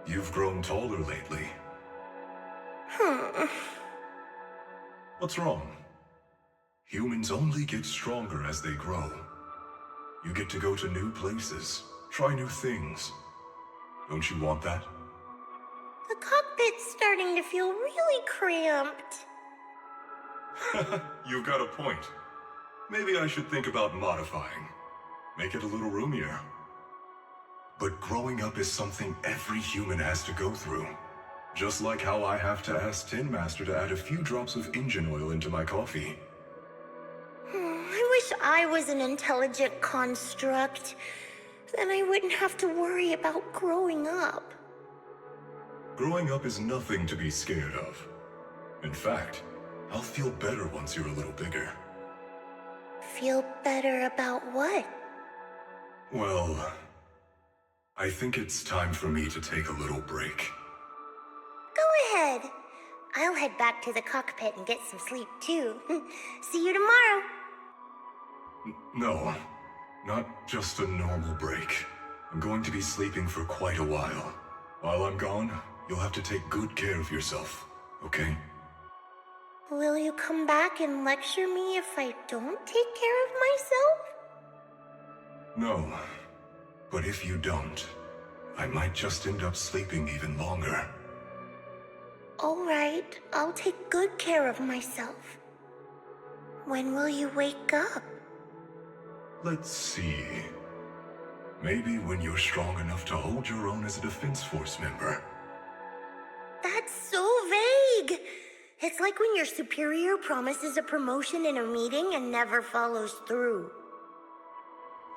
You've grown taller lately. What's wrong? Humans only get stronger as they grow. You get to go to new places, try new things. Don't you want that? The cockpit's starting to feel really cramped. You've got a point. Maybe I should think about modifying. Make it a little roomier. But growing up is something every human has to go through. Just like how I have to ask Tin Master to add a few drops of engine oil into my coffee. I wish I was an intelligent construct. Then I wouldn't have to worry about growing up. Growing up is nothing to be scared of. In fact, I'll feel better once you're a little bigger. Feel better about what? Well, I think it's time for me to take a little break. Go ahead. I'll head back to the cockpit and get some sleep too. See you tomorrow. No, not just a normal break. I'm going to be sleeping for quite a while. While I'm gone, you'll have to take good care of yourself, okay? Will you come back and lecture me if I don't take care of myself? No, but if you don't, I might just end up sleeping even longer. All right, I'll take good care of myself. When will you wake up? Let's see. Maybe when you're strong enough to hold your own as a Defense Force member. That's so vague. It's like when your superior promises a promotion in a meeting and never follows through.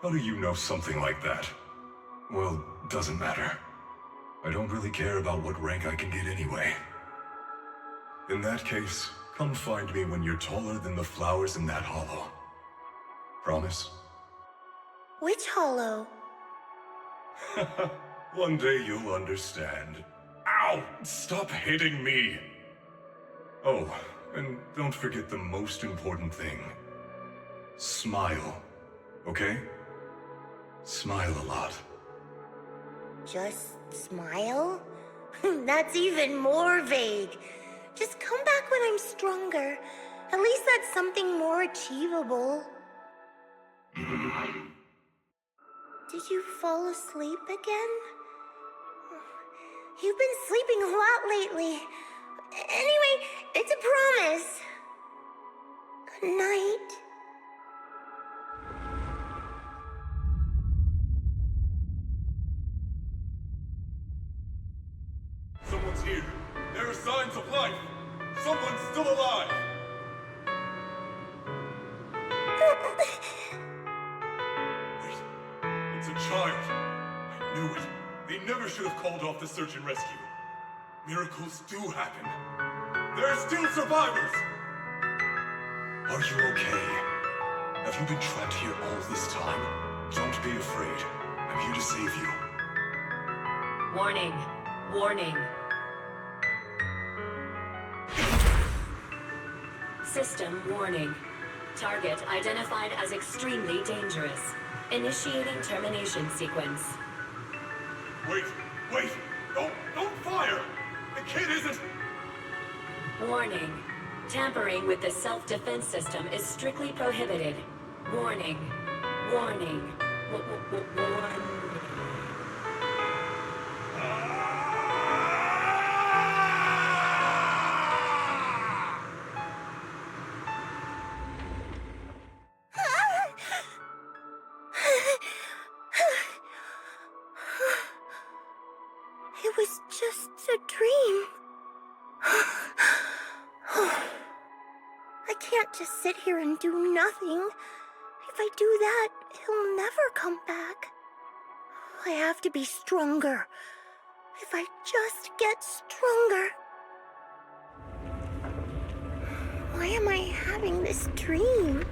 How do you know something like that? Well, doesn't matter. I don't really care about what rank I can get anyway. In that case, come find me when you're taller than the flowers in that hollow. Promise? Which hollow? One day you'll understand. Ow! Stop hitting me! Oh, and don't forget the most important thing. Smile, okay? Smile a lot. Just smile? That's even more vague. Just come back when I'm stronger. At least that's something more achievable. Did you fall asleep again? You've been sleeping a lot lately. Anyway, it's a promise. Good night. Someone's here. There are signs of life. Someone's still alive. Wait, it's a child. I knew it. They never should have called off the search and rescue. Miracles do happen. There are still survivors! Are you okay? Have you been trapped here all this time? Don't be afraid. I'm here to save you. Warning. Warning. System warning. Target identified as extremely dangerous. Initiating termination sequence. Wait! Don't fire! The kid isn't... Warning. Tampering with the self-defense system is strictly prohibited. Warning. Warning. Warning. It was just a dream. I can't just sit here and do nothing. If I do that, he'll never come back. I have to be stronger. If I just get stronger. Why am I having this dream?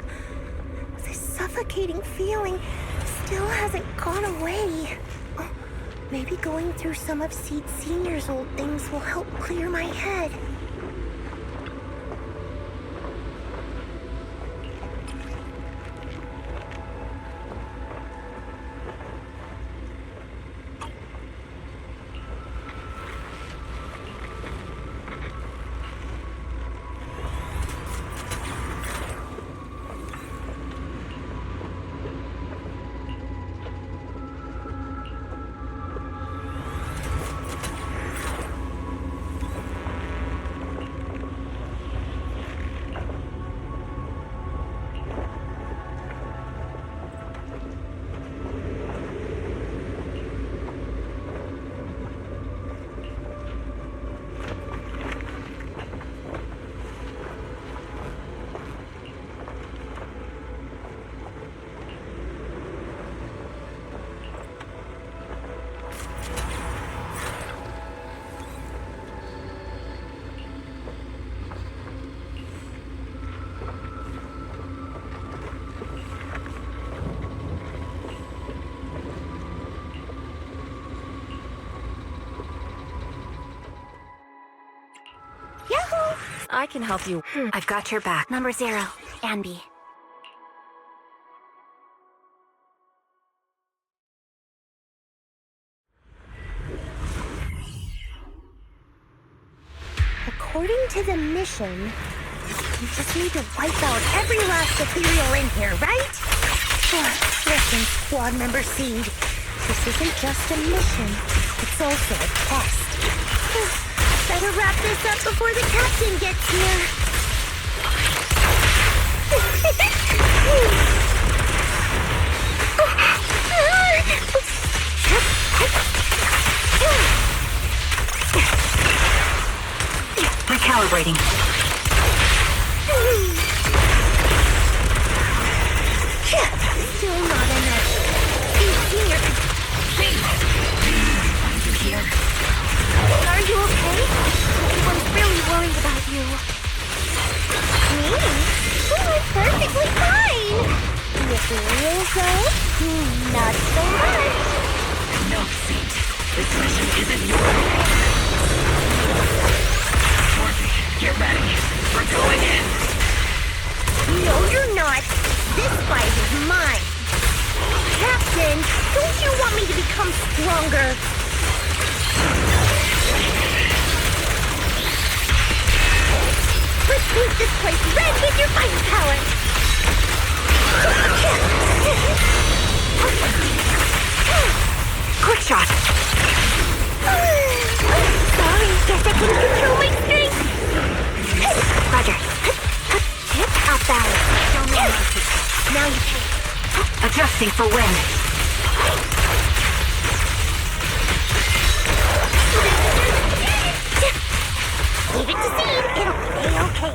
This suffocating feeling still hasn't gone away. Oh, maybe going through some of Seed Senior's old things will help clear my head. I can help you. I've got your back. Number 0, Anby. According to the mission, you just need to wipe out every last ethereal in here, right? Listen, Squad Member Seed. This isn't just a mission. It's also a test. Better wrap this up before the captain gets here. Recalibrating. Still not enough. Senior. Here. Are you okay? Everyone's really worried about you. Me? Oh, I'm perfectly fine. Ethereal though? Not so much. No, Saint. This mission isn't yours. Morphe, get ready. We're going in. No, you're not. This fight is mine. Captain, don't you want me to become stronger? Let's paint this place red with your fighting power. Quick shot. Sorry, guess I couldn't control my strength. Roger. Out balance. Now you can. Adjusting for wind. Leave it to Seed. It'll be okay.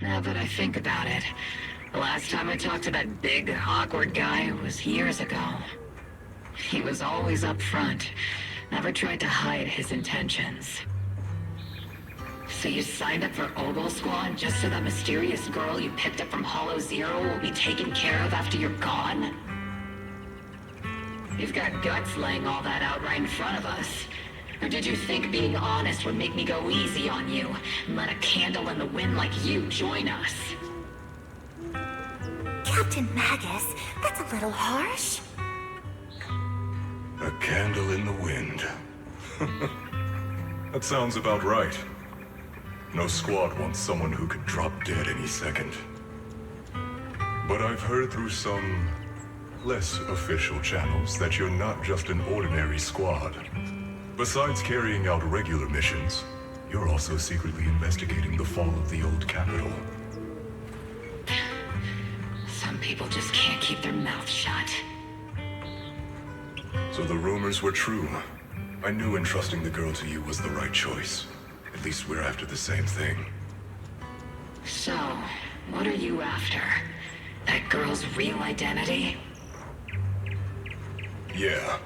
Now that I think about it, the last time I talked to that big, awkward guy was years ago. He was always up front, never tried to hide his intentions. So you signed up for Ogle Squad just so that mysterious girl you picked up from Hollow Zero will be taken care of after you're gone? You've got guts laying all that out right in front of us. Or did you think being honest would make me go easy on you and let a candle in the wind like you join us? Captain Magus, that's a little harsh. A candle in the wind. That sounds about right. No squad wants someone who could drop dead any second. But I've heard through some less official channels that you're not just an ordinary squad. Besides carrying out regular missions, you're also secretly investigating the fall of the old capital. Some people just can't keep their mouths shut. So the rumors were true. I knew entrusting the girl to you was the right choice. At least we're after the same thing. So, what are you after? That girl's real identity? Yeah.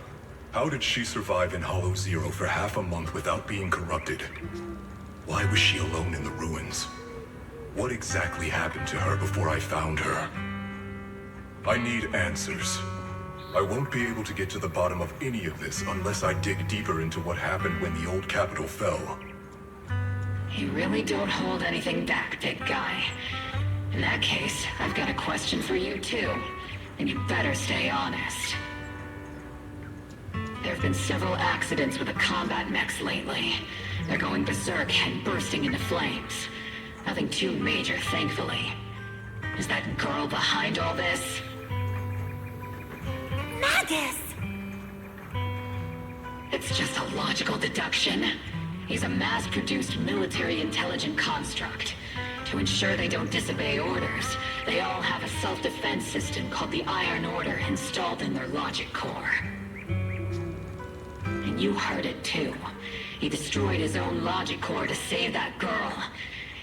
How did she survive in Hollow Zero for half a month without being corrupted? Why was she alone in the ruins? What exactly happened to her before I found her? I need answers. I won't be able to get to the bottom of any of this unless I dig deeper into what happened when the old capital fell. You really don't hold anything back, big guy. In that case, I've got a question for you too. And you better stay honest. There have been several accidents with the combat mechs lately. They're going berserk and bursting into flames. Nothing too major, thankfully. Is that girl behind all this? Magus! It's just a logical deduction. He's a mass-produced military intelligent construct. To ensure they don't disobey orders, they all have a self-defense system called the Iron Order installed in their logic core. And you heard it too. He destroyed his own logic core to save that girl.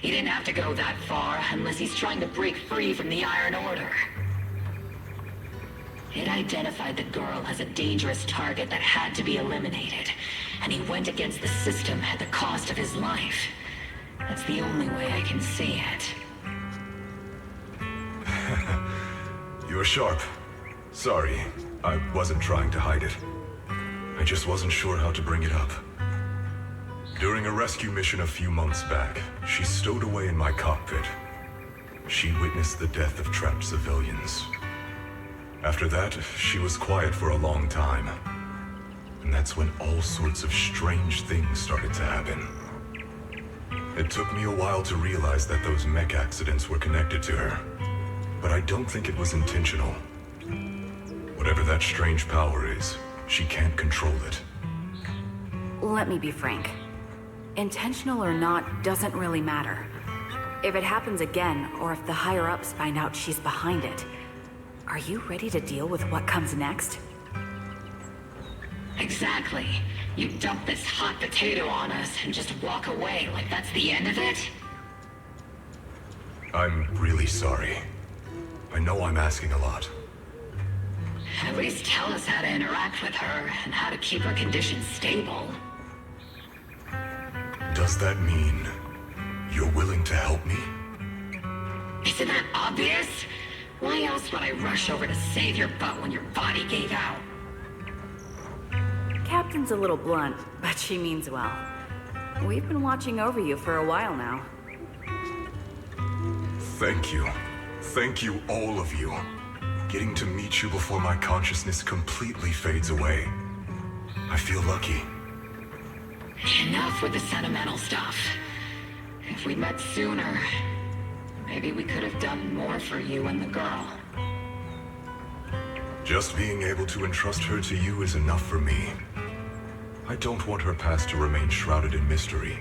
He didn't have to go that far unless he's trying to break free from the Iron Order. It identified the girl as a dangerous target that had to be eliminated, and he went against the system at the cost of his life. That's the only way I can see it. You're sharp. Sorry, I wasn't trying to hide it. I just wasn't sure how to bring it up. During a rescue mission a few months back, she stowed away in my cockpit. She witnessed the death of trapped civilians. After that, she was quiet for a long time. And that's when all sorts of strange things started to happen. It took me a while to realize that those mech accidents were connected to her. But I don't think it was intentional. Whatever that strange power is, she can't control it. Let me be frank. Intentional or not doesn't really matter. If it happens again, or if the higher-ups find out she's behind it, are you ready to deal with what comes next? Exactly. You dump this hot potato on us and just walk away like that's the end of it? I'm really sorry. I know I'm asking a lot. At least tell us how to interact with her and how to keep her condition stable. Does that mean you're willing to help me? Isn't that obvious? Why else would I rush over to save your butt when your body gave out? Captain's a little blunt, but she means well. We've been watching over you for a while now. Thank you. Thank you, all of you. Getting to meet you before my consciousness completely fades away. I feel lucky. Enough with the sentimental stuff. If we'd met sooner, maybe we could have done more for you and the girl. Just being able to entrust her to you is enough for me. I don't want her past to remain shrouded in mystery.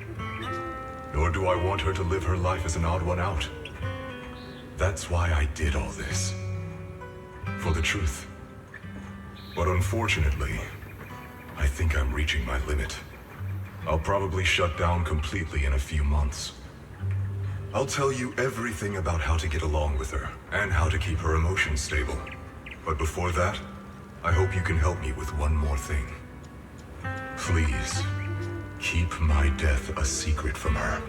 Nor do I want her to live her life as an odd one out. That's why I did all this. For the truth. But unfortunately, I think I'm reaching my limit. I'll probably shut down completely in a few months. I'll tell you everything about how to get along with her, and how to keep her emotions stable. But before that, I hope you can help me with one more thing. Please, keep my death a secret from her.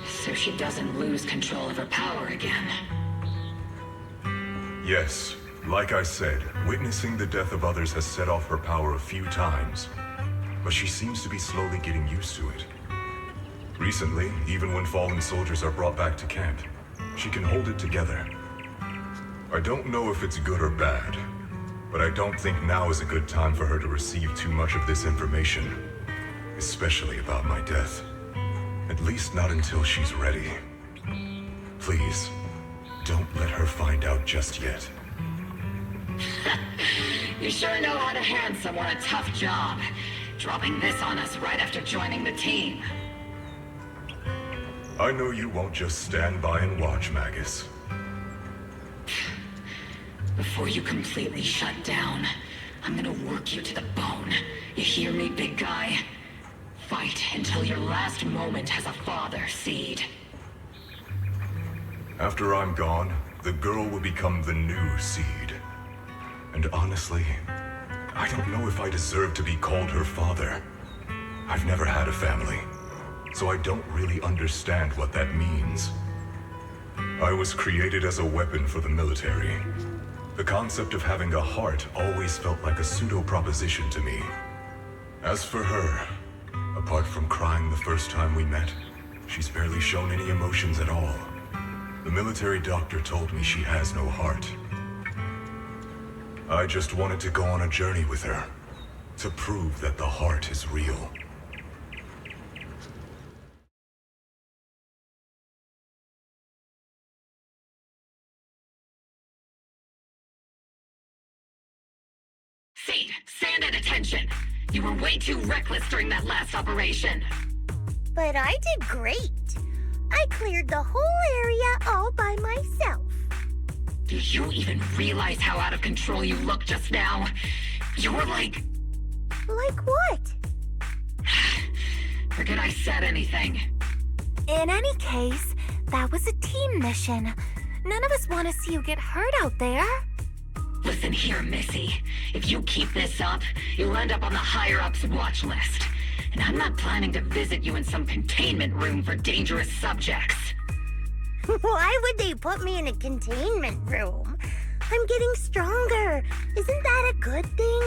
So she doesn't lose control of her power again. Yes, like I said, witnessing the death of others has set off her power a few times. But she seems to be slowly getting used to it. Recently, even when fallen soldiers are brought back to camp, she can hold it together. I don't know if it's good or bad, but I don't think now is a good time for her to receive too much of this information, especially about my death. At least not until she's ready. Please, don't let her find out just yet. You sure know how to hand someone a tough job. Dropping this on us right after joining the team. I know you won't just stand by and watch, Magus. Before you completely shut down, I'm gonna work you to the bone. You hear me, big guy? Fight until your last moment has a father seed. After I'm gone, the girl will become the new seed. And honestly, I don't know if I deserve to be called her father. I've never had a family, so I don't really understand what that means. I was created as a weapon for the military. The concept of having a heart always felt like a pseudo-proposition to me. As for her, apart from crying the first time we met, she's barely shown any emotions at all. The military doctor told me she has no heart. I just wanted to go on a journey with her, to prove that the heart is real. Seed, stand at attention. You were way too reckless during that last operation. But I did great. I cleared the whole area all by myself. Do you even realize how out of control you looked just now? You were like... Like what? Forget I said anything. In any case, that was a team mission. None of us want to see you get hurt out there. Listen here, Missy. If you keep this up, you'll end up on the higher-ups watch list. And I'm not planning to visit you in some containment room for dangerous subjects. Why would they put me in a containment room? I'm getting stronger. Isn't that a good thing?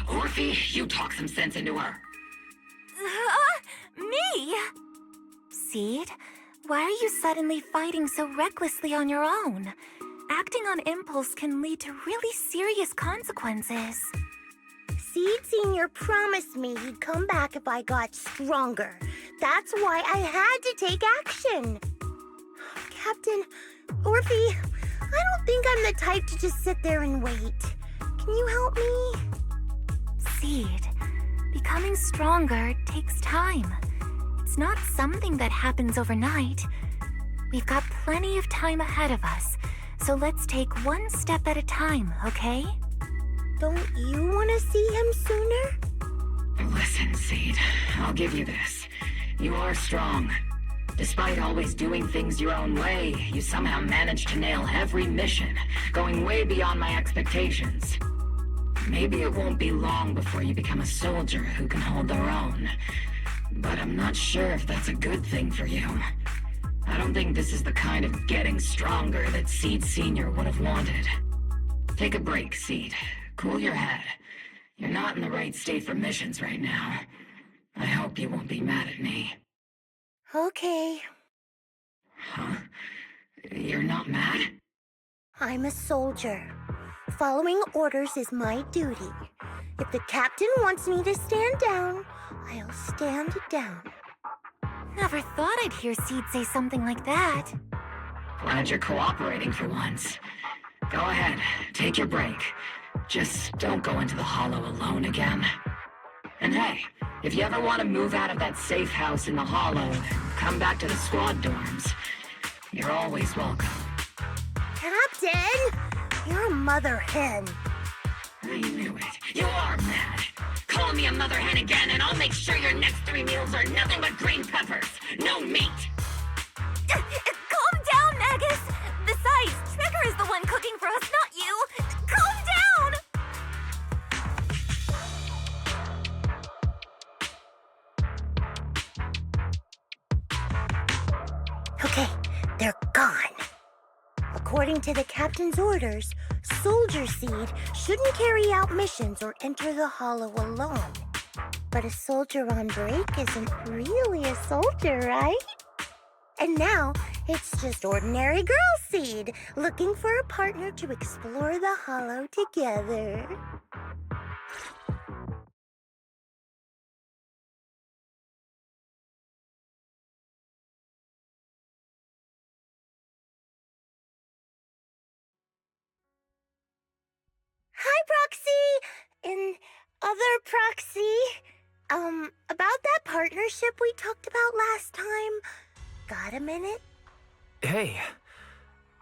Orphe, you talk some sense into her. Me? Seed, why are you suddenly fighting so recklessly on your own? Acting on impulse can lead to really serious consequences. Seed Senior promised me he'd come back if I got stronger. That's why I had to take action. Captain, Orphe, I don't think I'm the type to just sit there and wait. Can you help me? Seed, becoming stronger takes time. It's not something that happens overnight. We've got plenty of time ahead of us, so let's take one step at a time, okay? Don't you want to see him sooner? Listen, Seed, I'll give you this. You are strong. Despite always doing things your own way, you somehow managed to nail every mission, going way beyond my expectations. Maybe it won't be long before you become a soldier who can hold their own. But I'm not sure if that's a good thing for you. I don't think this is the kind of getting stronger that Seed Senior would have wanted. Take a break, Seed. Cool your head. You're not in the right state for missions right now. I hope you won't be mad at me. Okay. Huh? You're not mad? I'm a soldier. Following orders is my duty. If the captain wants me to stand down, I'll stand down. Never thought I'd hear Seed say something like that. Glad you're cooperating for once. Go ahead, take your break. Just don't go into the hollow alone again. And hey, if you ever want to move out of that safe house in the hollow, come back to the squad dorms. You're always welcome. Captain! You're a mother hen. I knew it. You are mad. Call me a mother hen again, and I'll make sure your next 3 meals are nothing but green peppers. No meat. Calm down, Magus! Besides, Trigger is the one cooking for us, not you! Calm down! Okay, they're gone. According to the captain's orders, Soldier Seed shouldn't carry out missions or enter the hollow alone. But a soldier on break isn't really a soldier, right? And now, it's just ordinary girl Seed looking for a partner to explore the hollow together. Hi, Proxy! And other Proxy. About that partnership we talked about last time. Got a minute? Hey,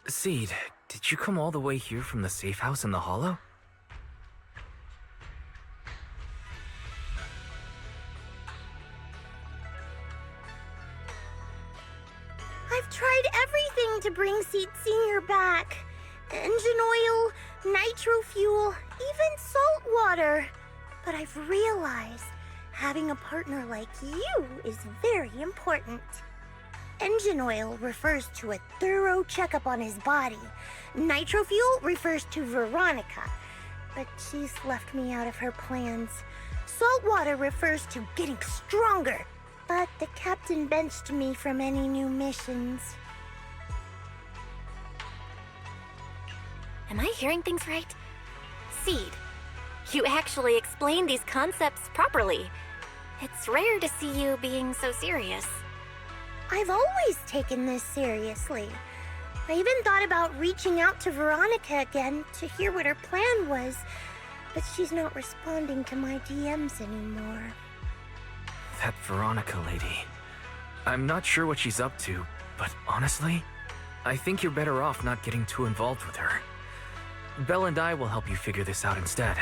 Seed, did you come all the way here from the safe house in the hollow? I've tried everything to bring Seed Senior back. Engine oil, nitro fuel, even salt water. But I've realized having a partner like you is very important. Engine oil refers to a thorough checkup on his body. Nitro fuel refers to Veronica, but she's left me out of her plans. Salt water refers to getting stronger, but the captain benched me from any new missions. Am I hearing things right? Seed, you actually explained these concepts properly. It's rare to see you being so serious. I've always taken this seriously. I even thought about reaching out to Veronica again to hear what her plan was, but she's not responding to my DMs anymore. That Veronica lady. I'm not sure what she's up to, but honestly, I think you're better off not getting too involved with her. Belle and I will help you figure this out instead.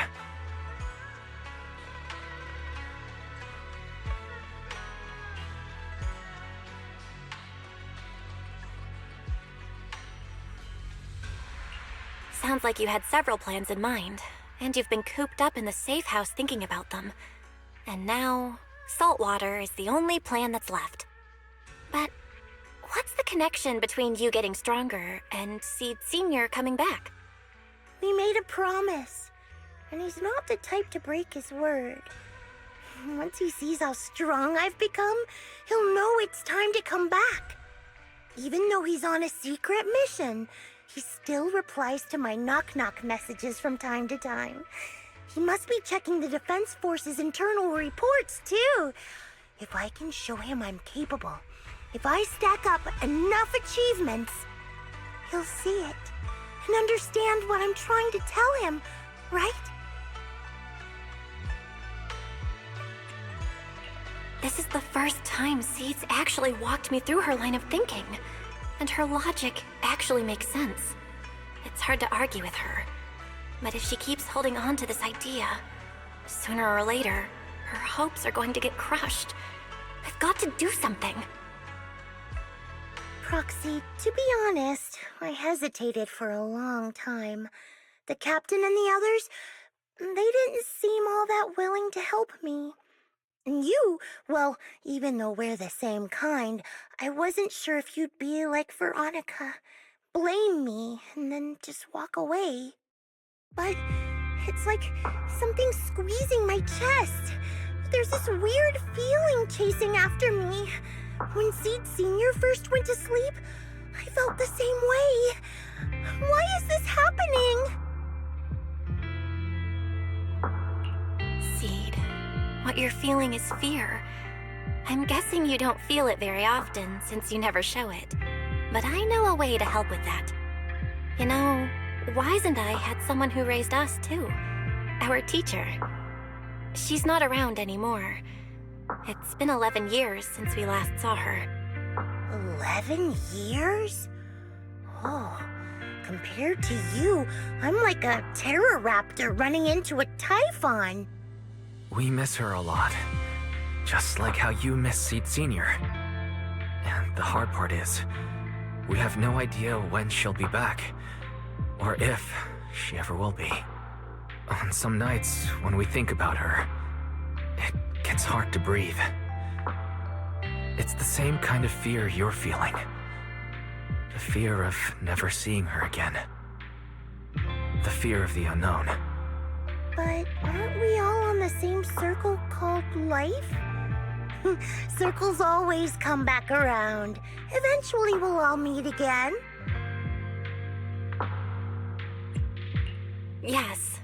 sounds like you had several plans in mind, and you've been cooped up in the safe house thinking about them. And now, saltwater is the only plan that's left. But what's the connection between you getting stronger and Seed Sr. coming back? We made a promise, and he's not the type to break his word. Once he sees how strong I've become, he'll know it's time to come back. Even though he's on a secret mission, he still replies to my knock-knock messages from time to time. He must be checking the Defense Force's internal reports, too. If I can show him I'm capable, if I stack up enough achievements, he'll see it and understand what I'm trying to tell him, right? This is the first time Seed's actually walked me through her line of thinking, and her logic actually makes sense. It's hard to argue with her, but if she keeps holding on to this idea, sooner or later, her hopes are going to get crushed. I've got to do something. Proxy, to be honest, I hesitated for a long time. The captain and the others, they didn't seem all that willing to help me. And you, well, even though we're the same kind, I wasn't sure if you'd be like Veronica. Blame me, and then just walk away. But it's like something squeezing my chest. There's this weird feeling chasing after me. When Seed Sr. first went to sleep, I felt the same way. Why is this happening? Seed, what you're feeling is fear. I'm guessing you don't feel it very often since you never show it. But I know a way to help with that. You know, Wise and I had someone who raised us too. Our teacher. She's not around anymore. It's been 11 years since we last saw her. 11 years? Oh, compared to you, I'm like a terror raptor running into a typhon. We miss her a lot. Just like how you miss Seed Sr. And the hard part is, we have no idea when she'll be back. Or if she ever will be. On some nights, when we think about her, it gets hard to breathe. It's the same kind of fear you're feeling. The fear of never seeing her again. The fear of the unknown. But aren't we all on the same circle called life? Circles always come back around. Eventually we'll all meet again. Yes,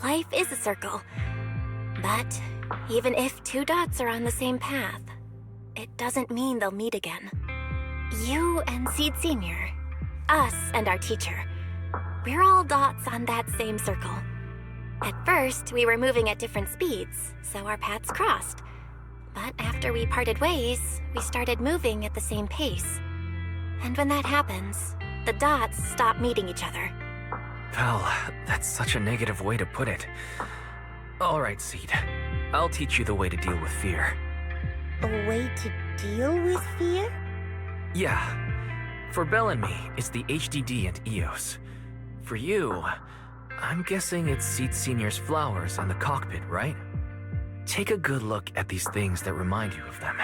life is a circle. But even if two dots are on the same path, it doesn't mean they'll meet again. You and Seed Sr., us and our teacher, we're all dots on that same circle. At first, we were moving at different speeds, so our paths crossed. But after we parted ways, we started moving at the same pace. And when that happens, the dots stop meeting each other. Well, that's such a negative way to put it. Alright, Seed. I'll teach you the way to deal with fear. A way to deal with fear? Yeah. For Belle and me, it's the HDD and EOS. For you, I'm guessing it's Seed Sr.'s flowers and the cockpit, right? Take a good look at these things that remind you of them.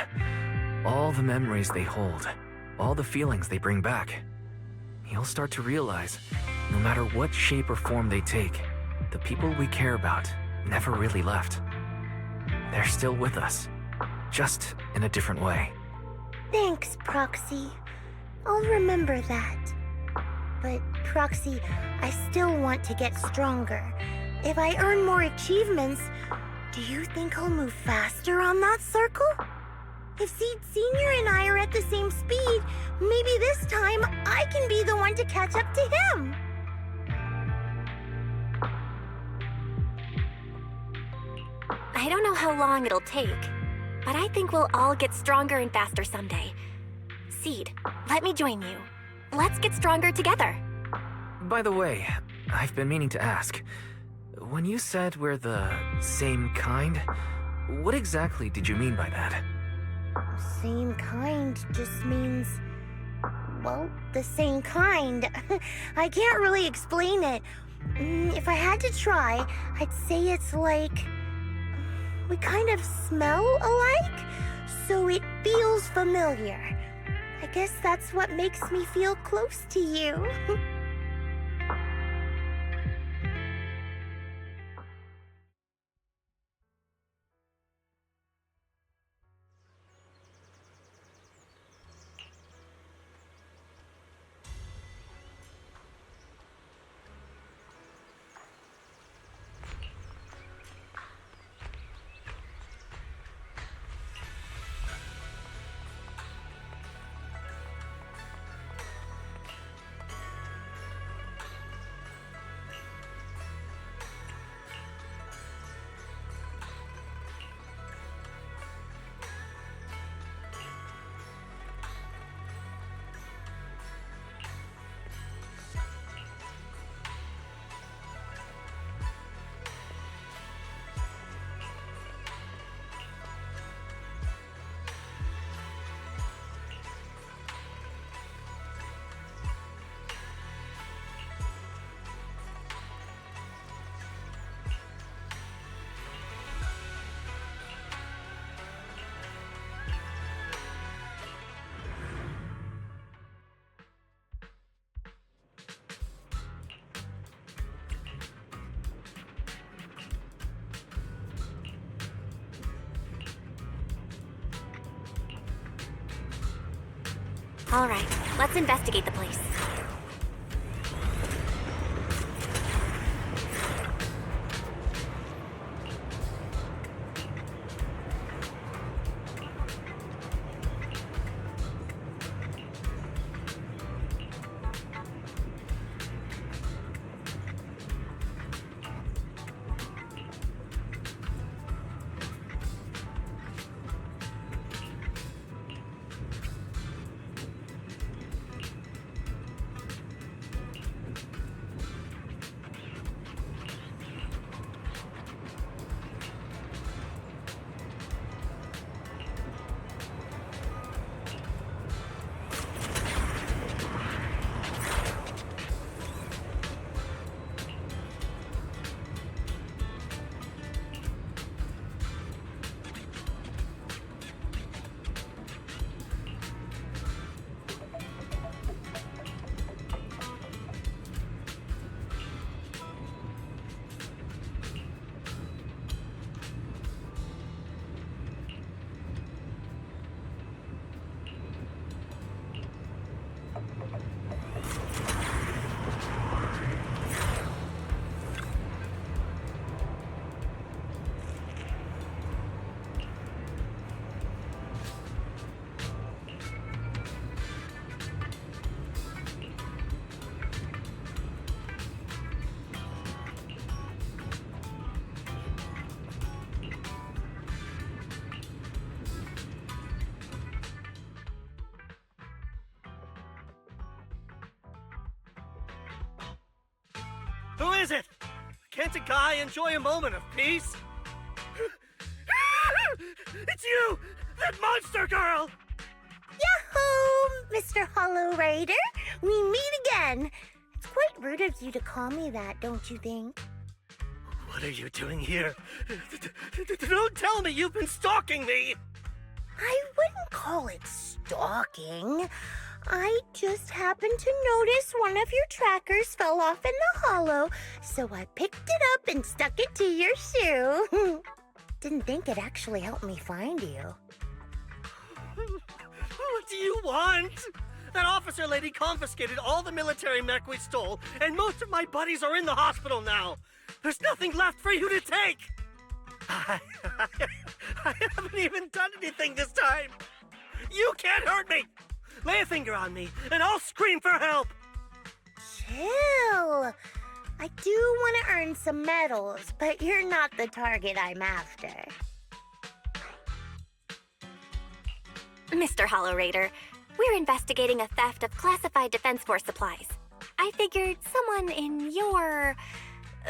All the memories they hold, all the feelings they bring back. You'll start to realize, no matter what shape or form they take, the people we care about never really left. They're still with us, just in a different way. Thanks, Proxy. I'll remember that. But, Proxy, I still want to get stronger. If I earn more achievements, do you think I'll move faster on that circle? If Seed Sr. and I are at the same speed, maybe this time I can be the one to catch up to him. I don't know how long it'll take, but I think we'll all get stronger and faster someday. Seed, let me join you. Let's get stronger together. By the way, I've been meaning to ask. When you said we're the same kind, what exactly did you mean by that? Same kind just means well, the same kind. I can't really explain it. If I had to try, I'd say it's like... we kind of smell alike, so it feels familiar. I guess that's what makes me feel close to you. All right, let's investigate the place. Who is it? Can't a guy enjoy a moment of peace? It's you! That monster girl! Yahoo, Mr. Hollow Rider! We meet again! It's quite rude of you to call me that, don't you think? What are you doing here? Don't tell me you've been stalking me! I wouldn't call it stalking. I just happened to notice one of your trackers fell off in the hollow, so I picked it up and stuck it to your shoe. Didn't think it actually helped me find you. What do you want? That officer lady confiscated all the military mech we stole, and most of my buddies are in the hospital now. There's nothing left for you to take. I haven't even done anything this time. You can't hurt me. Lay a finger on me, and I'll scream for help! Chill! I do want to earn some medals, but you're not the target I'm after. Mr. Hollow Raider, we're investigating a theft of classified Defense Force supplies. I figured someone in your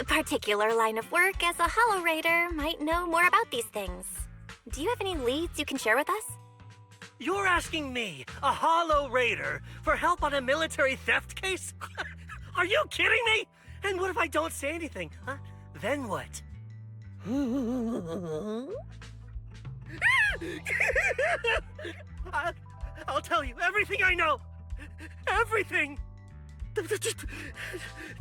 particular line of work as a Hollow Raider might know more about these things. Do you have any leads you can share with us? You're asking me, a Hollow Raider, for help on a military theft case? Are you kidding me? And what if I don't say anything, huh? Then what? I'll tell you everything I know. Everything.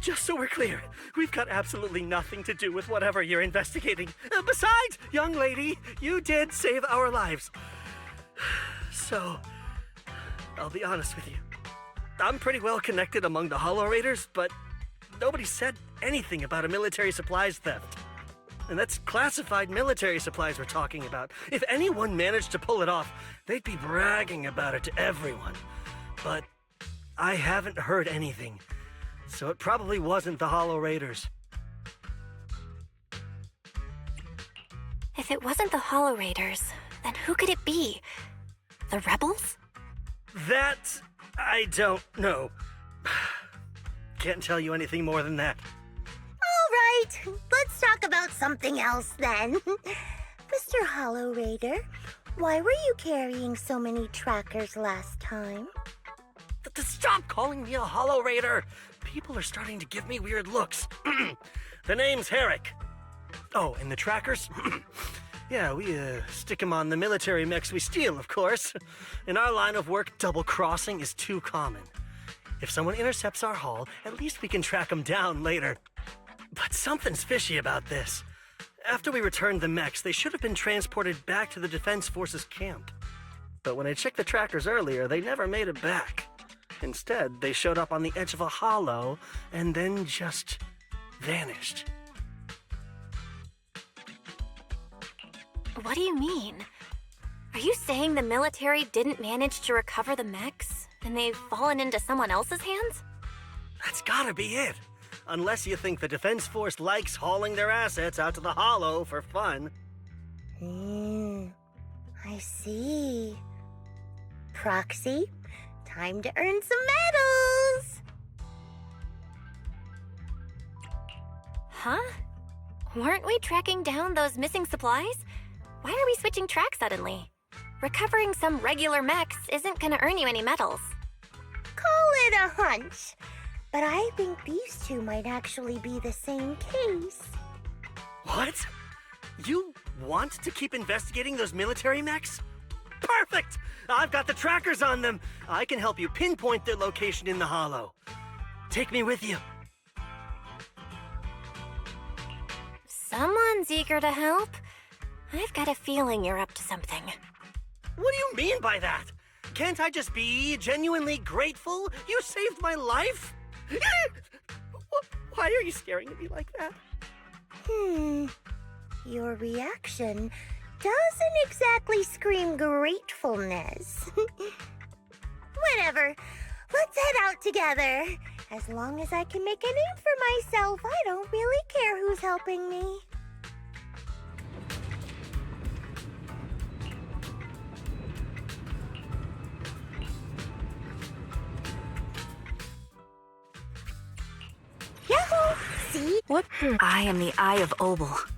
Just so we're clear, we've got absolutely nothing to do with whatever you're investigating. Besides, young lady, you did save our lives. So, I'll be honest with you. I'm pretty well connected among the Hollow Raiders, but nobody said anything about a military supplies theft. And that's classified military supplies we're talking about. If anyone managed to pull it off, they'd be bragging about it to everyone. But I haven't heard anything, so it probably wasn't the Hollow Raiders. If it wasn't the Hollow Raiders, then who could it be? The rebels? That I don't know. Can't tell you anything more than that. All right, let's talk about something else then. Mr. Hollow Raider, why were you carrying so many trackers last time? Stop calling me a Hollow Raider! People are starting to give me weird looks. The name's Herrick. Oh, and the trackers? Yeah, we stick them on the military mechs we steal, of course. In our line of work, double-crossing is too common. If someone intercepts our haul, at least we can track them down later. But something's fishy about this. After we returned the mechs, they should have been transported back to the Defense Forces camp. But when I checked the trackers earlier, they never made it back. Instead, they showed up on the edge of a hollow and then just vanished. What do you mean? Are you saying the military didn't manage to recover the mechs, and they've fallen into someone else's hands? That's gotta be it. Unless you think the Defense Force likes hauling their assets out to the hollow for fun. I see. Proxy, time to earn some medals! Huh? Weren't we tracking down those missing supplies? Why are we switching tracks suddenly? Recovering some regular mechs isn't gonna earn you any medals. Call it a hunch, but I think these two might actually be the same case. What? You want to keep investigating those military mechs? Perfect! I've got the trackers on them. I can help you pinpoint their location in the hollow. Take me with you. Someone's eager to help. I've got a feeling you're up to something. What do you mean by that? Can't I just be genuinely grateful? You saved my life? Why are you staring at me like that? Your reaction doesn't exactly scream gratefulness. Whatever. Let's head out together. As long as I can make a name for myself, I don't really care who's helping me. Yahoo! See? What? I am the Eye of Obel.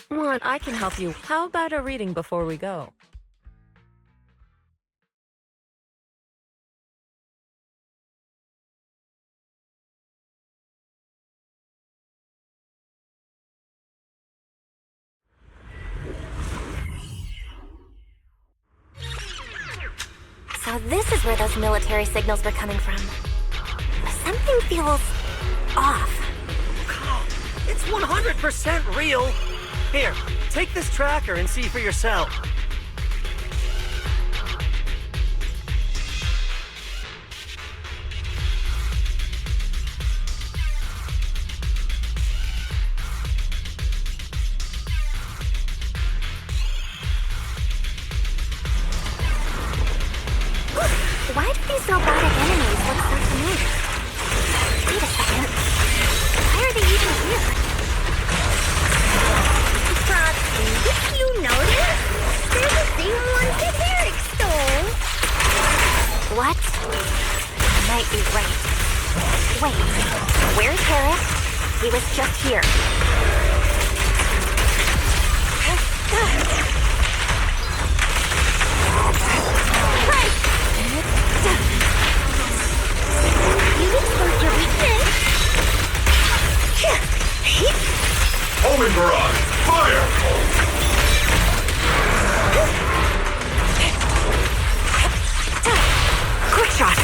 What? I can help you. How about a reading before we go? So this is where those military signals were coming from. Something feels off. Oh, it's 100% real. Here, take this tracker and see for yourself. Why do these robotic enemies look so familiar? Wait a second. Why are they even here? Proxy, did you notice? They're the same ones that Herrick stole. What? I might be right. Wait, where's Herrick? He was just here. Homing barrage! Fire! Quick shot!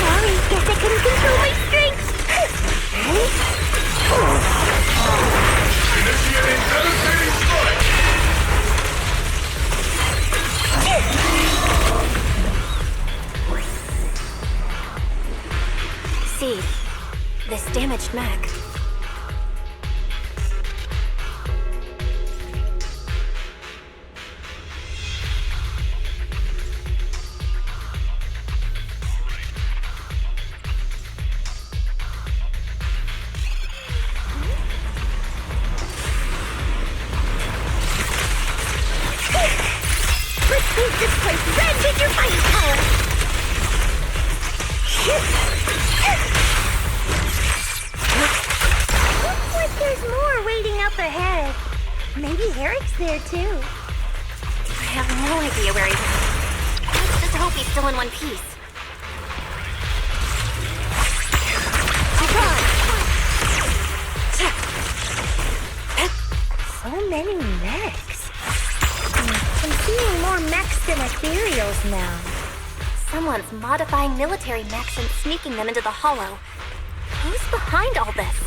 Sorry, guess I couldn't control my strength. Initiating devastating strike! Seed, this damaged mech. Let's paint this place red with your fighting power. Looks like there's more waiting up ahead. Maybe Eric's there too. I have no idea where he is. Let's just hope he's still in one piece. So many mechs. I'm seeing more mechs than ethereals now. Someone's modifying military mechs and sneaking them into the Hollow. Who's behind all this?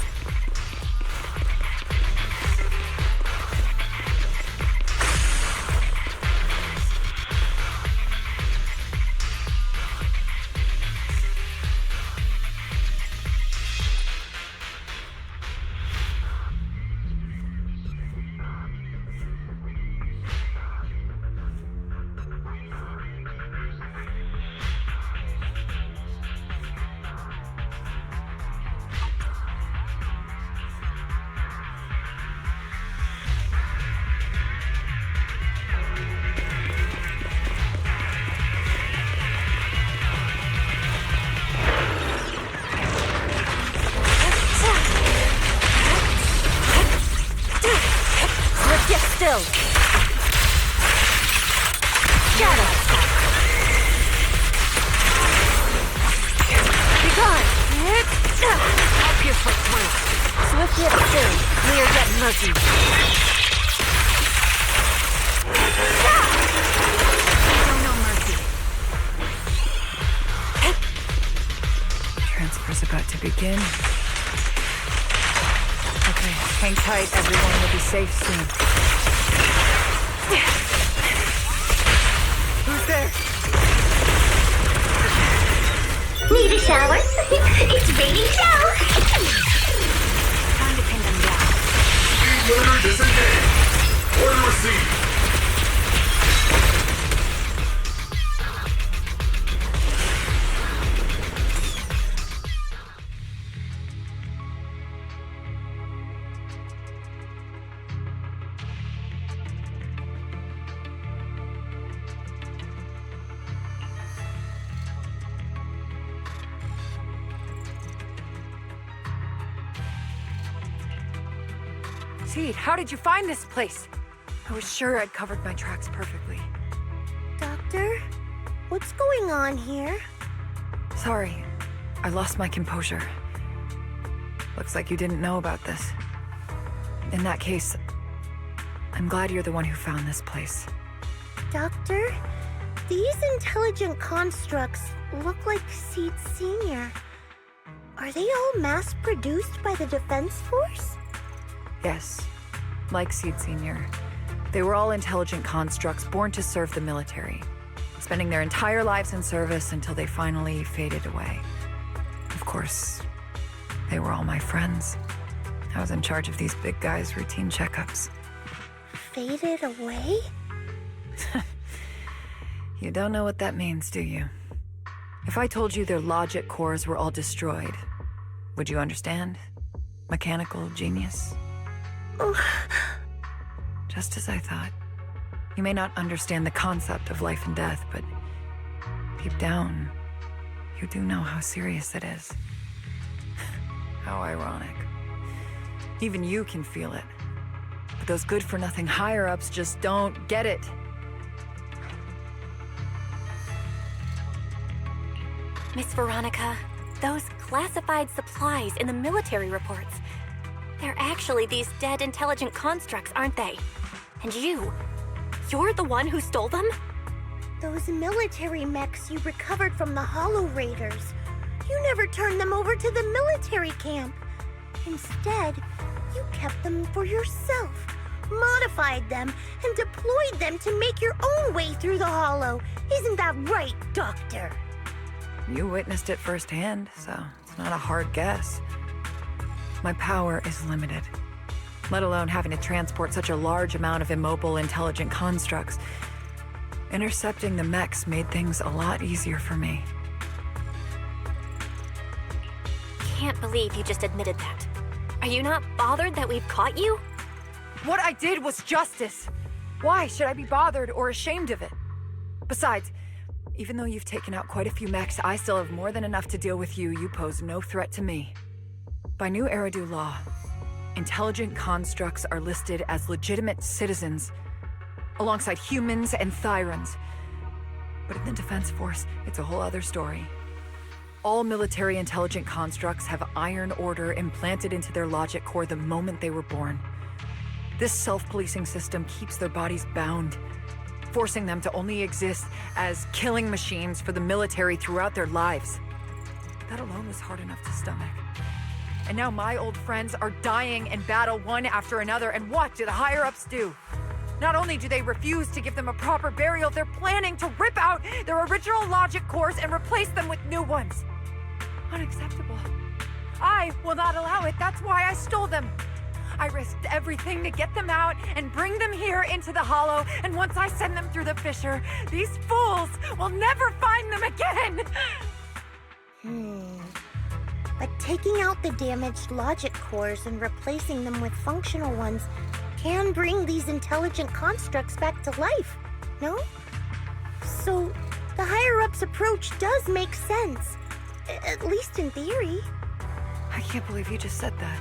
Get still. Shadow. Be gone. I'll pierce my throat. Swift yet still. Clear yet murky. Show no mercy. Transfer's about to begin. Okay, hang tight, everyone will be safe soon. Who's there? Need a shower? It's raining show. Time to pin them down. Speed loader disengaged! Order received! Seed, how did you find this place? I was sure I'd covered my tracks perfectly. Doctor, what's going on here? Sorry, I lost my composure. Looks like you didn't know about this. In that case, I'm glad you're the one who found this place. Doctor, these intelligent constructs look like Seed Senior. Are they all mass-produced by the Defense Force? Yes, like Seed Senior. They were all intelligent constructs born to serve the military, spending their entire lives in service until they finally faded away. Of course, they were all my friends. I was in charge of these big guys' routine checkups. Faded away? You don't know what that means, do you? If I told you their logic cores were all destroyed, would you understand? Mechanical genius? Just as I thought. You may not understand the concept of life and death, but deep down, you do know how serious it is. How ironic. Even you can feel it. But those good-for-nothing higher-ups just don't get it. Miss Veronica, those classified supplies in the military reports, They're actually these dead intelligent constructs, aren't they? And you're the one who stole them? Those military mechs you recovered from the Hollow Raiders. You never turned them over to the military camp. Instead, you kept them for yourself, modified them, and deployed them to make your own way through the Hollow. Isn't that right, Doctor? You witnessed it firsthand, so it's not a hard guess. My power is limited, let alone having to transport such a large amount of immobile, intelligent constructs. Intercepting the mechs made things a lot easier for me. Can't believe you just admitted that. Are you not bothered that we've caught you? What I did was justice. Why should I be bothered or ashamed of it? Besides, even though you've taken out quite a few mechs, I still have more than enough to deal with you. You pose no threat to me. By new Eridu law, intelligent constructs are listed as legitimate citizens, alongside humans and Thyrans. But in the Defense Force, it's a whole other story. All military intelligent constructs have Iron Order implanted into their logic core the moment they were born. This self-policing system keeps their bodies bound, forcing them to only exist as killing machines for the military throughout their lives. That alone was hard enough to stomach. And now my old friends are dying in battle one after another, and what do the higher-ups do? Not only do they refuse to give them a proper burial, they're planning to rip out their original logic cores and replace them with new ones. Unacceptable. I will not allow it. That's why I stole them. I risked everything to get them out and bring them here into the Hollow, and once I send them through the fissure, these fools will never find them again! But taking out the damaged logic cores and replacing them with functional ones can bring these intelligent constructs back to life, no? So, the higher-ups approach does make sense, at least in theory. I can't believe you just said that.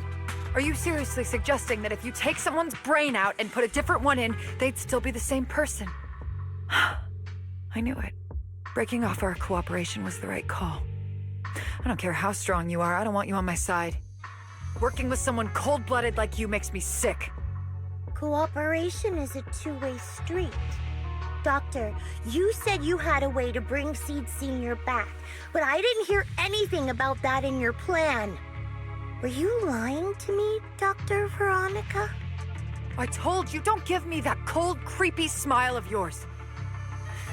Are you seriously suggesting that if you take someone's brain out and put a different one in, they'd still be the same person? I knew it. Breaking off our cooperation was the right call. I don't care how strong you are, I don't want you on my side. Working with someone cold-blooded like you makes me sick. Cooperation is a two-way street. Doctor, you said you had a way to bring Seed Senior back, but I didn't hear anything about that in your plan. Were you lying to me, Dr. Veronica? I told you, don't give me that cold, creepy smile of yours.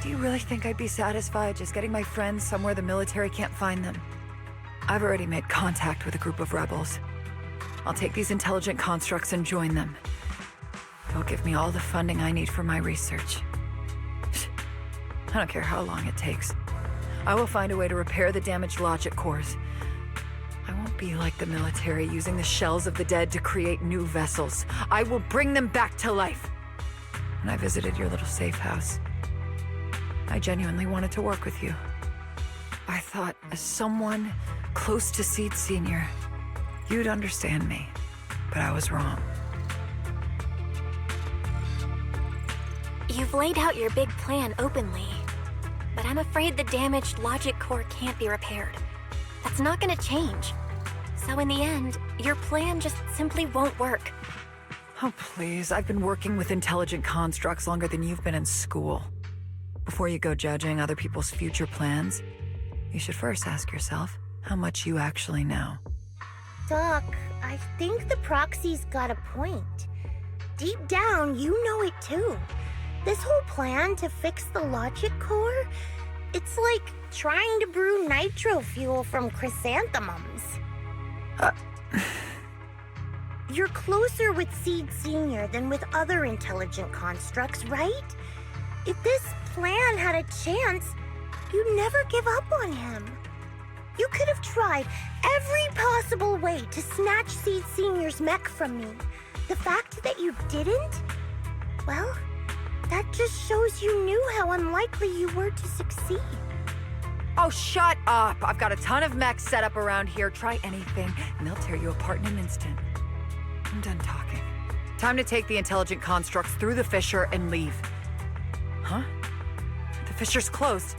Do you really think I'd be satisfied just getting my friends somewhere the military can't find them? I've already made contact with a group of rebels. I'll take these intelligent constructs and join them. They'll give me all the funding I need for my research. I don't care how long it takes. I will find a way to repair the damaged logic cores. I won't be like the military, using the shells of the dead to create new vessels. I will bring them back to life. When I visited your little safe house, I genuinely wanted to work with you. I thought, as someone close to Seed Senior, you'd understand me, but I was wrong. You've laid out your big plan openly, but I'm afraid the damaged logic core can't be repaired. That's not gonna change. So in the end, your plan just simply won't work. Oh, please. I've been working with intelligent constructs longer than you've been in school. Before you go judging other people's future plans, you should first ask yourself how much you actually know. Doc, I think the proxy's got a point. Deep down, you know it too. This whole plan to fix the logic core, it's like trying to brew nitro fuel from chrysanthemums. You're closer with Seed Senior than with other intelligent constructs, right? If this plan had a chance, you'd never give up on him. You could have tried every possible way to snatch Seed Senior's mech from me. The fact that you didn't, well, that just shows you knew how unlikely you were to succeed. Oh, shut up! I've got a ton of mechs set up around here. Try anything, and they'll tear you apart in an instant. I'm done talking. Time to take the intelligent constructs through the fissure and leave. Huh? The fissure's closed.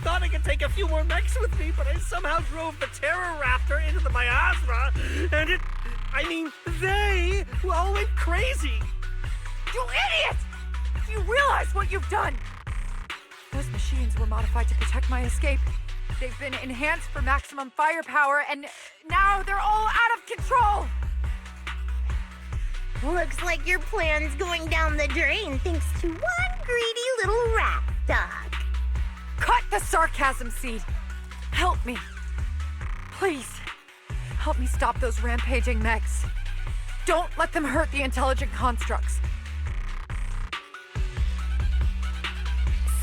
thought I could take a few more mechs with me, but I somehow drove the Terror Raptor into the miasma, and they all went crazy. You idiot! Do you realize what you've done? Those machines were modified to protect my escape. They've been enhanced for maximum firepower, and now they're all out of control! Looks like your plan's going down the drain thanks to one greedy little rat dog. Cut the sarcasm, Seed. Help me. Please. Help me stop those rampaging mechs. Don't let them hurt the intelligent constructs.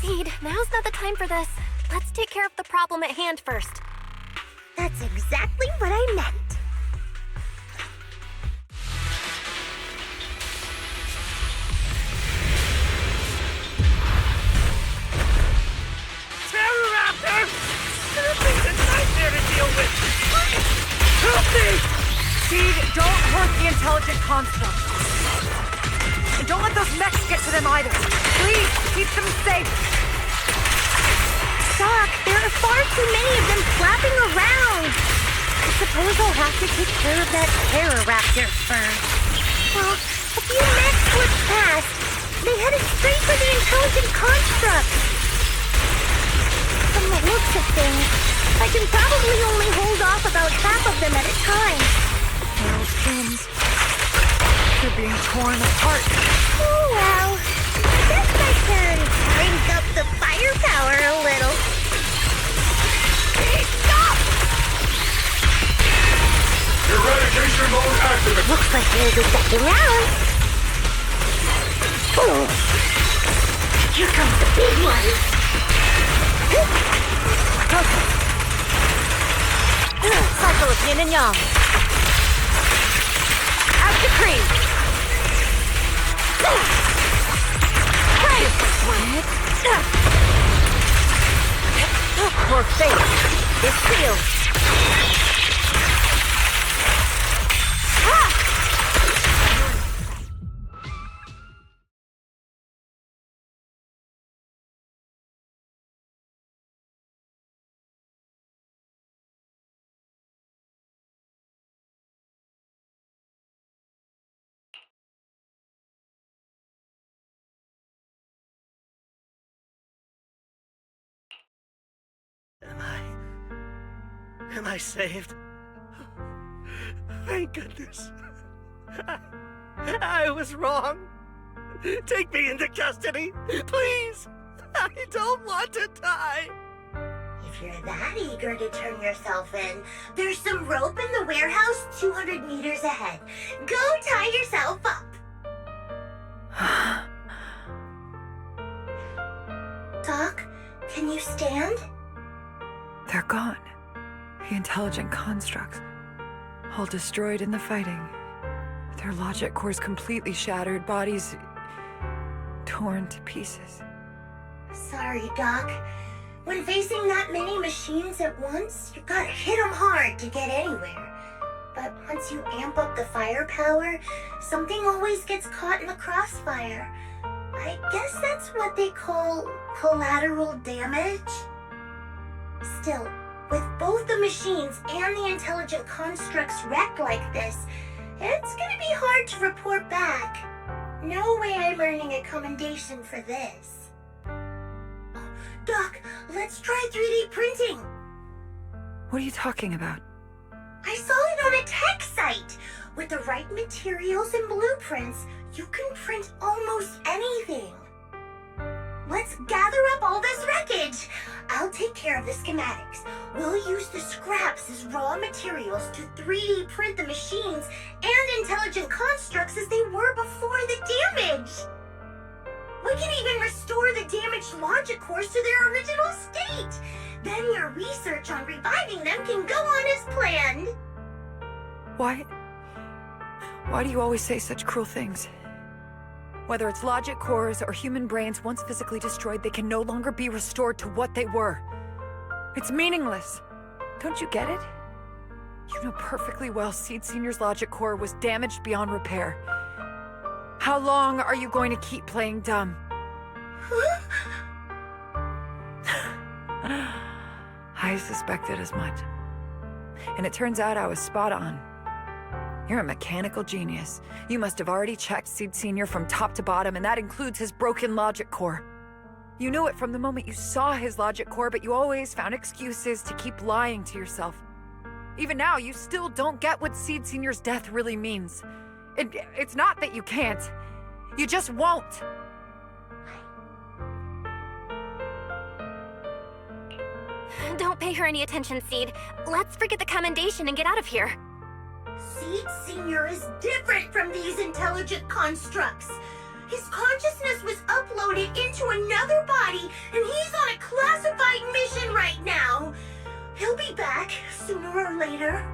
Seed, now's not the time for this. Let's take care of the problem at hand first. That's exactly what I meant. Terror Raptor! This thing's a nightmare to deal with! Help me! Seed, don't hurt the intelligent constructs. And don't let those mechs get to them either. Please, keep them safe. Doc, there are far too many of them flapping around. I suppose I'll have to take care of that Terror Raptor first. Well, a few mechs slipped past. They headed straight for the intelligent construct. From the looks of things, I can probably only hold off about half of them at a time. Those fins. They're being torn apart. Oh well. I guess I can crank up the firepower a little. Hey, stop! Eradication mode activated. Looks like there's a second round. Oh. Here comes the big one. Cycle of yin and yang. As decreed. For faith is sealed. Am I saved? Thank goodness. I was wrong. Take me into custody, please. I don't want to die. If you're that eager to turn yourself in, there's some rope in the warehouse 200 meters ahead. Go tie yourself up. Doc, can you stand? They're gone. The intelligent constructs. All destroyed in the fighting. Their logic cores completely shattered, bodies torn to pieces. Sorry, Doc. When facing that many machines at once, you gotta hit them hard to get anywhere. But once you amp up the firepower, something always gets caught in the crossfire. I guess that's what they call collateral damage. Still, with both the machines and the intelligent constructs wrecked like this, it's gonna be hard to report back. No way I'm earning a commendation for this. Oh, Doc, let's try 3D printing. What are you talking about? I saw it on a tech site. With the right materials and blueprints, you can print almost anything. Let's gather up all this wreckage. I'll take care of the schematics. We'll use the scraps as raw materials to 3D print the machines and intelligent constructs as they were before the damage. We can even restore the damaged logic cores to their original state. Then your research on reviving them can go on as planned. Why do you always say such cruel things? Whether it's logic cores or human brains once physically destroyed, they can no longer be restored to what they were. It's meaningless. Don't you get it? You know perfectly well Seed Senior's logic core was damaged beyond repair. How long are you going to keep playing dumb? I suspected as much. And it turns out I was spot on. You're a mechanical genius. You must have already checked Seed Sr. from top to bottom, and that includes his broken logic core. You knew it from the moment you saw his logic core, but you always found excuses to keep lying to yourself. Even now, you still don't get what Seed Sr.'s death really means. It's not that you can't. You just won't. Don't pay her any attention, Seed. Let's forget the commendation and get out of here. Seed Sr. is different from these intelligent constructs. His consciousness was uploaded into another body, and he's on a classified mission right now. He'll be back sooner or later.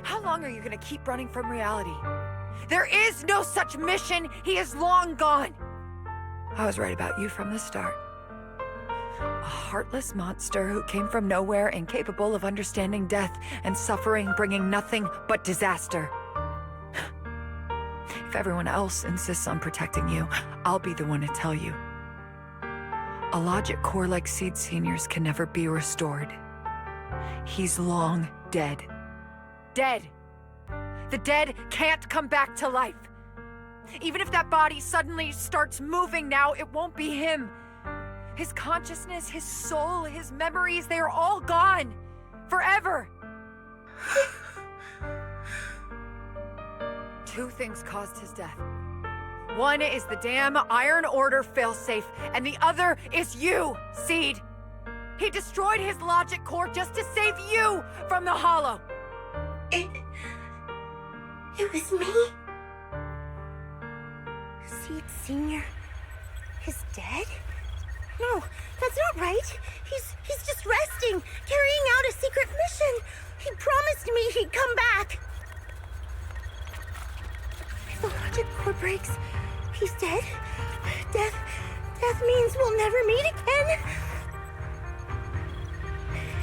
How long are you gonna keep running from reality? There is no such mission. He is long gone. I was right about you from the start. A heartless monster who came from nowhere, incapable of understanding death and suffering, bringing nothing but disaster. If everyone else insists on protecting you, I'll be the one to tell you. A logic core like Seed Sr.'s can never be restored. He's long dead. Dead. The dead can't come back to life. Even if that body suddenly starts moving now, it won't be him. His consciousness, his soul, his memories, they are all gone. Forever. Two things caused his death. One is the damn Iron Order failsafe, and the other is you, Seed. He destroyed his logic core just to save you from the Hollow. It was me? Seed Sr. is dead? No, that's not right. He's just resting, carrying out a secret mission. He promised me he'd come back. If the logic core breaks, he's dead. Death means we'll never meet again.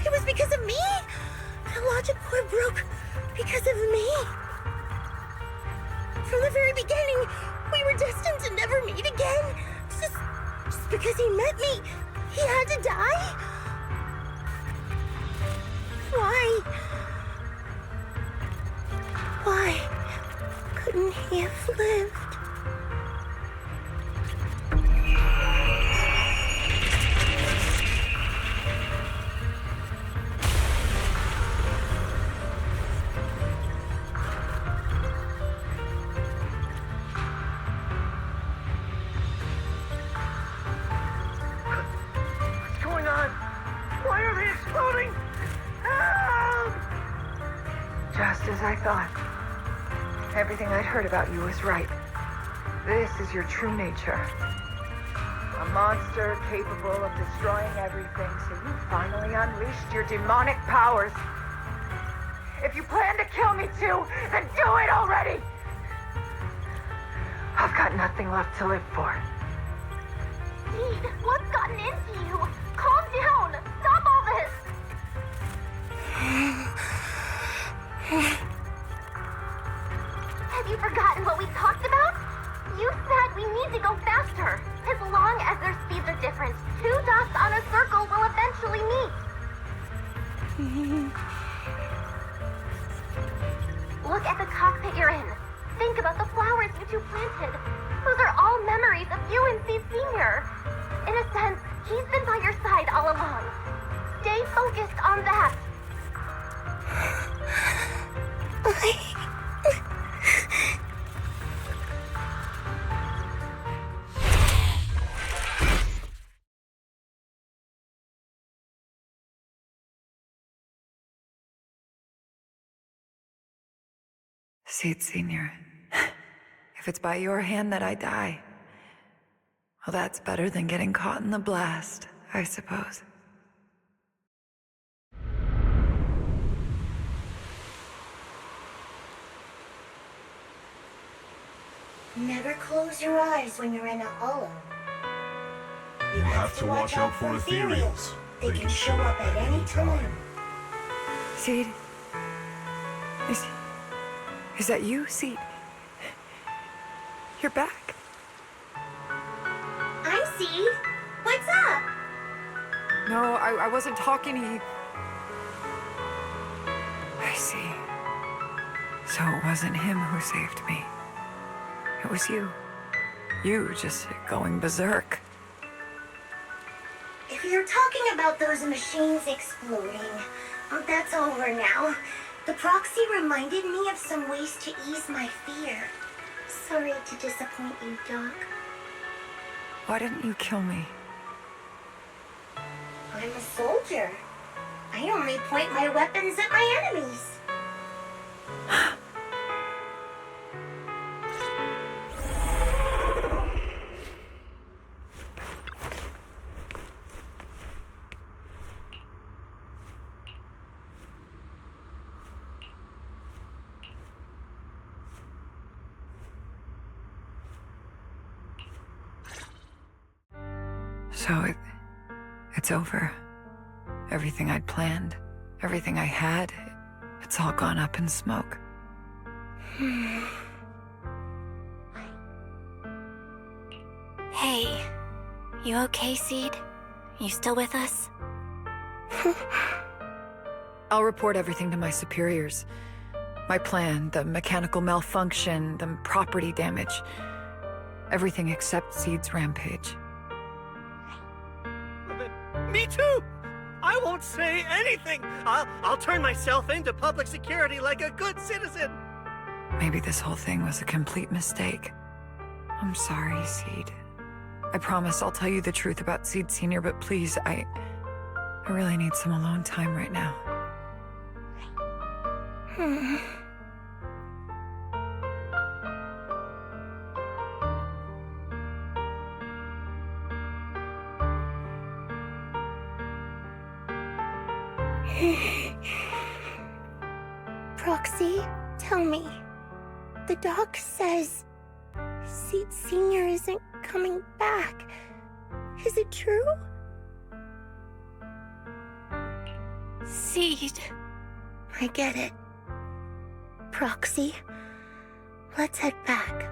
It was because of me. The logic core broke because of me. From the very beginning, we were destined to never meet again. Just because he met me, he had to die? Why? Why couldn't he have lived? Just as I thought. Everything I'd heard about you was right. This is your true nature. A monster capable of destroying everything, so you finally unleashed your demonic powers. If you plan to kill me too, then do it already! I've got nothing left to live for. Seed, what's gotten into you? Calm down! Stop all this! Have you forgotten what we talked about? You said we need to go faster. As long as their speeds are different, two dots on a circle will eventually meet. Look at the cockpit you're in. Think about the flowers you two planted. Those are all memories of you and Seed Sr. In a sense, he's been by your side all along. Stay focused on that. Seed Sr., if it's by your hand that I die, well, that's better than getting caught in the blast, I suppose. Never close your eyes when you're in a hollow. You have to watch out for ethereals. They can show up at any time. Seed? Is that you, Seed? You're back. I'm Seed. What's up? No, I wasn't talking to you. I see. So it wasn't him who saved me. It was you. You just going berserk. If you're talking about those machines exploding, that's over now. The proxy reminded me of some ways to ease my fear. Sorry to disappoint you, Doc. Why didn't you kill me? I'm a soldier. I only point my weapons at my enemies. So it's over. Everything I'd planned, everything I had, it's all gone up in smoke. Hey, you okay, Seed? You still with us? I'll report everything to my superiors. My plan, the mechanical malfunction, the property damage. Everything except Seed's rampage. Me too! I won't say anything! I'll turn myself into public security like a good citizen! Maybe this whole thing was a complete mistake. I'm sorry, Seed. I promise I'll tell you the truth about Seed Sr., but please, I really need some alone time right now. Proxy, tell me. The doc says Seed Sr. isn't coming back. Is it true? Seed. I get it. Proxy, let's head back.